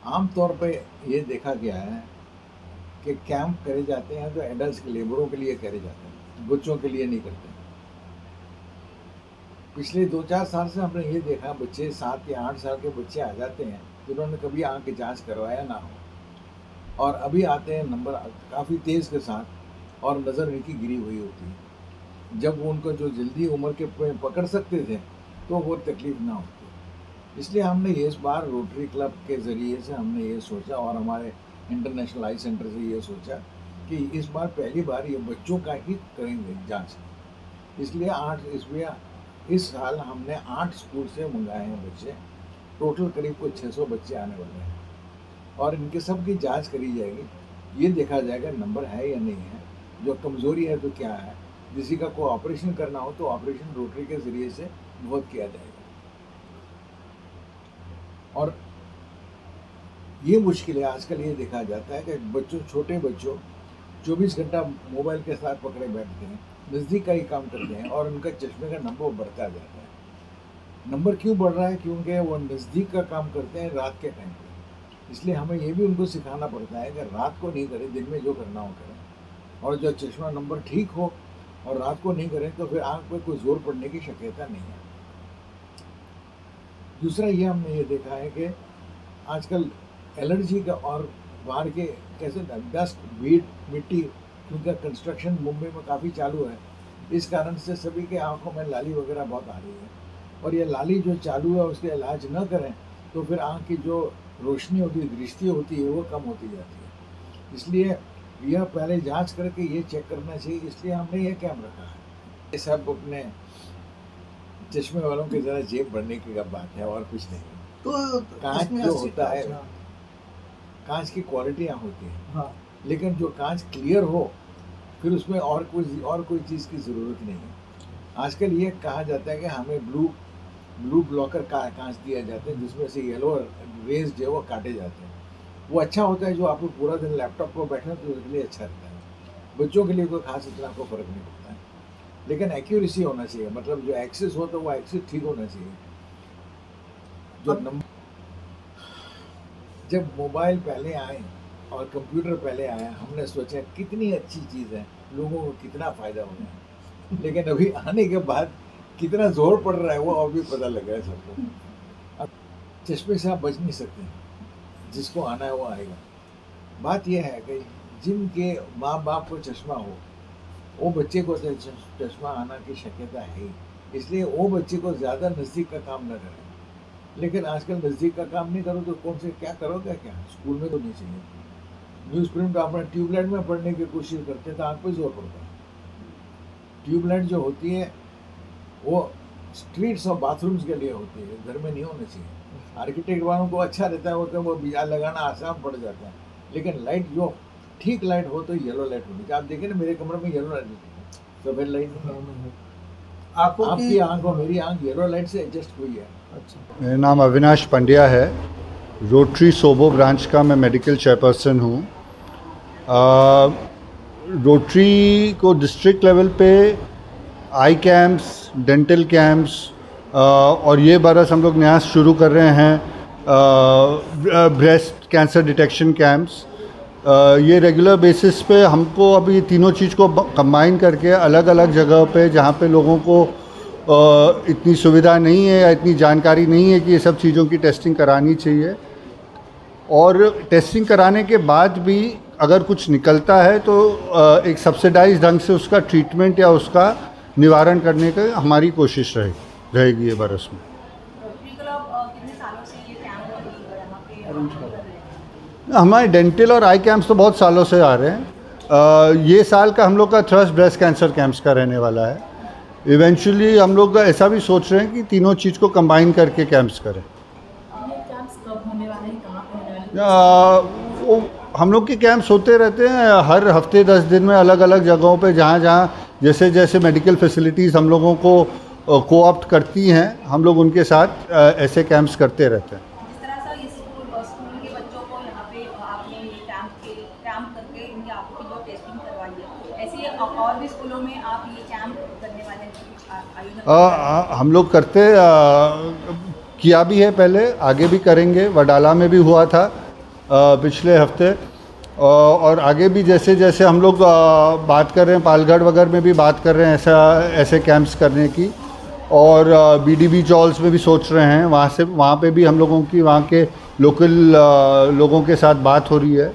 आम तौर पे ये देखा गया है कि कैंप करे जाते हैं तो एडल्ट के लेबरों के लिए करे जाते हैं, बच्चों के लिए नहीं करते। पिछले 2-4 साल से हमने ये देखा, बच्चे 7 या 8 साल के बच्चे आ जाते हैं जिन्होंने कभी आँख की जांच करवाया ना हो, और अभी आते हैं नंबर काफ़ी तेज़ के साथ और नज़र उनकी गिरी हुई होती है। जब वो उनको जो जल्दी उम्र के पकड़ सकते थे तो वो तकलीफ़ ना होती। इसलिए हमने इस बार रोटरी क्लब के ज़रिए से हमने ये सोचा, और हमारे इंटरनेशनल आई सेंटर से ये सोचा कि इस बार पहली बार ये बच्चों का ही करेंगे जांच। इसलिए इस साल हमने 8 स्कूल से मंगाए हैं बच्चे। टोटल करीब कोई 600 बच्चे आने वाले हैं और इनके सब की जांच करी जाएगी। ये देखा जाएगा नंबर है या नहीं है, जो कमज़ोरी है तो क्या है। किसी का कोई ऑपरेशन करना हो तो ऑपरेशन रोटरी के ज़रिए से बहुत किया जाएगा। और ये मुश्किल है, आजकल ये देखा जाता है कि छोटे बच्चों 24 घंटा मोबाइल के साथ पकड़े बैठते हैं, नज़दीक का ही काम करते हैं और उनका चश्मे का नंबर बढ़ता जाता है। नंबर क्यों बढ़ रहा है? क्योंकि वो नज़दीक का काम करते हैं रात के टाइम पे। इसलिए हमें ये भी उनको सिखाना पड़ता है कि रात को नहीं करें, दिन में जो करना हो करें। और जो चश्मा नंबर ठीक हो और रात को नहीं करें तो फिर आँख पे कोई जोर पड़ने की शक्यता नहीं है। दूसरा ये हमने ये देखा है कि आजकल एलर्जी का और बाहर के कैसे डस्ट, वीट, मिट्टी, क्योंकि कंस्ट्रक्शन मुंबई में काफ़ी चालू है, इस कारण से सभी के आंखों में लाली वगैरह बहुत आ रही है। और ये लाली जो चालू है उसके इलाज न करें तो फिर आँख की जो रोशनी होती है, दृष्टि होती है, वो कम होती जाती है। इसलिए यह पहले जांच करके ये चेक करना चाहिए, इसलिए हमने ये कैंप रखा है। ये सब अपने चश्मे वालों की ज़रा जेब भरने की बात है और कुछ नहीं। तो कांच जो होता है, कांच की क्वालिटियाँ होती हैं, हाँ, लेकिन जो कांच क्लियर हो फिर उसमें और कोई चीज़ की ज़रूरत नहीं है। आजकल ये कहा जाता है कि हमें ब्लू ब्लॉकर का कांच दिया जाता है जिसमें से येलो रेज जो है वो काटे जाते हैं। वो अच्छा होता है, जो आप पूरा दिन लैपटॉप पर बैठे तो उसके लिए अच्छा रहता है। बच्चों के लिए कोई खास इतना आपको फ़र्क नहीं पड़ता है, लेकिन एक्यूरेसी होना चाहिए, मतलब जो एक्सेस हो तो वो एक्सेस ठीक होना चाहिए। जो नंबर, जब मोबाइल पहले आए और कंप्यूटर पहले आया, हमने सोचा कितनी अच्छी चीज़ है, लोगों को कितना फ़ायदा होना है, लेकिन अभी आने के बाद कितना जोर पड़ रहा है वो अभी पता लग रहा है सबको। अब चश्मे से आप बच नहीं सकते, जिसको आना है वो आएगा। बात यह है कि जिनके माँ बाप को चश्मा हो वो बच्चे को चश्मा आना की शक्यता है ही, इसलिए वो बच्चे को ज़्यादा नज़दीक का काम न करें। लेकिन आजकल नज़दीक का काम नहीं करो तो कौन से क्या करोगे? क्या स्कूल में तो नहीं चाहिए। न्यूज़ प्रिंट आप ट्यूबलाइट में पढ़ने की कोशिश करते हैं तो आँख पे जोर पड़ता है। ट्यूबलाइट जो होती है वो स्ट्रीट्स और बाथरूम्स के लिए होती है, घर में नहीं होना चाहिए। आर्किटेक्ट वालों को अच्छा रहता है वो बिजली लगाना आसान पड़ जाता है, लेकिन लाइट जो ठीक लाइट हो तो येलो लाइट होनी चाहिए। आप देखिए ना, मेरे कमरे में येलो लाइट होती है, सफ़ेद लाइट नहीं है। आपकी आँख और मेरी आँख येलो लाइट से एडजस्ट हुई है। अच्छा। मेरा नाम अविनाश पंड्या है, रोटरी सोबो ब्रांच का मैं मेडिकल चेयरपर्सन हूँ। रोटरी को डिस्ट्रिक्ट लेवल पे आई कैंप्स, डेंटल कैंप्स और ये बरस हम लोग नया शुरू कर रहे हैं ब्रेस्ट कैंसर डिटेक्शन कैंप्स। ये रेगुलर बेसिस पे हमको अभी तीनों चीज़ को कंबाइन करके अलग अलग जगह पे जहाँ पे लोगों को इतनी सुविधा नहीं है या इतनी जानकारी नहीं है कि ये सब चीज़ों की टेस्टिंग करानी चाहिए, और टेस्टिंग कराने के बाद भी अगर कुछ निकलता है तो एक सब्सिडाइज ढंग से उसका ट्रीटमेंट या उसका निवारण करने का हमारी कोशिश रहेगी ये बरस में। कितने सालों से ये कैंप यहाँ पे हमारे डेंटल और आई कैंप्स तो बहुत सालों से आ रहे हैं। ये साल का हम लोग का थ्रस्ट ब्रेस्ट कैंसर कैंप्स का रहने वाला है। इवेंचुअली हम लोग ऐसा भी सोच रहे हैं कि तीनों चीज़ को कंबाइन करके कैंप्स करें। हम लोग के कैंप्स होते रहते हैं हर हफ्ते 10 दिन में अलग अलग जगहों पे, जहाँ जहाँ जैसे जैसे मेडिकल फैसिलिटीज़ हम लोगों को कोऑप्ट करती हैं, हम लोग उनके साथ ऐसे कैंप्स करते रहते हैं। जिस तरह से स्कूल के बच्चों को यहाँ पे आपने ये कैंप करके इनकी आंखों की जो टेस्टिंग करवाई है, ऐसे और भी स्कूलों में आप ये कैंप करने वाले आयोजन हम लोग करते किया भी है, पहले आगे भी करेंगे। वडाला में भी हुआ था, पिछले हफ्ते। और आगे भी जैसे जैसे हम लोग बात कर रहे हैं, पालगढ़ वगैरह में भी बात कर रहे हैं ऐसे कैंप्स करने की, और बीडीबी चॉल्स में भी सोच रहे हैं, वहाँ पे भी हम लोगों की वहाँ के लोकल लोगों के साथ बात हो रही है,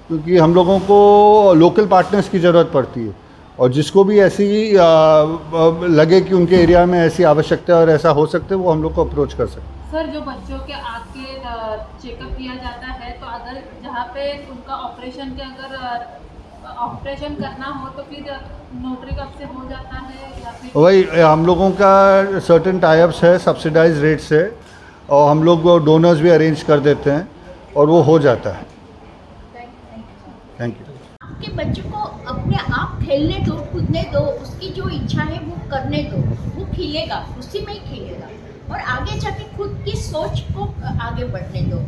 क्योंकि हम लोगों को लोकल पार्टनर्स की ज़रूरत पड़ती है, और जिसको भी ऐसी लगे कि उनके एरिया में ऐसी आवश्यकता है और ऐसा हो सकता है, वो हम लोग को अप्रोच कर सकते हैं। सर, जो बच्चों के आँख के चेकअप किया जाता है, तो अगर जहाँ पे उनका ऑपरेशन करना हो तो फिर नोटरी कब से हो जाता है, या फिर वही हम लोगों का सर्टेन टाइप्स है सब्सिडाइज रेट से, और हम लोग डोनर्स भी अरेंज कर देते हैं और वो हो जाता है। Thank you. आपके बच्चे को अपने आप खेलने दो, कूदने दो, उसकी जो इच्छा है वो करने दो, वो खिलेगा, उसी में ही खिलेगा, और आगे जाके खुद की सोच को आगे बढ़ने दो।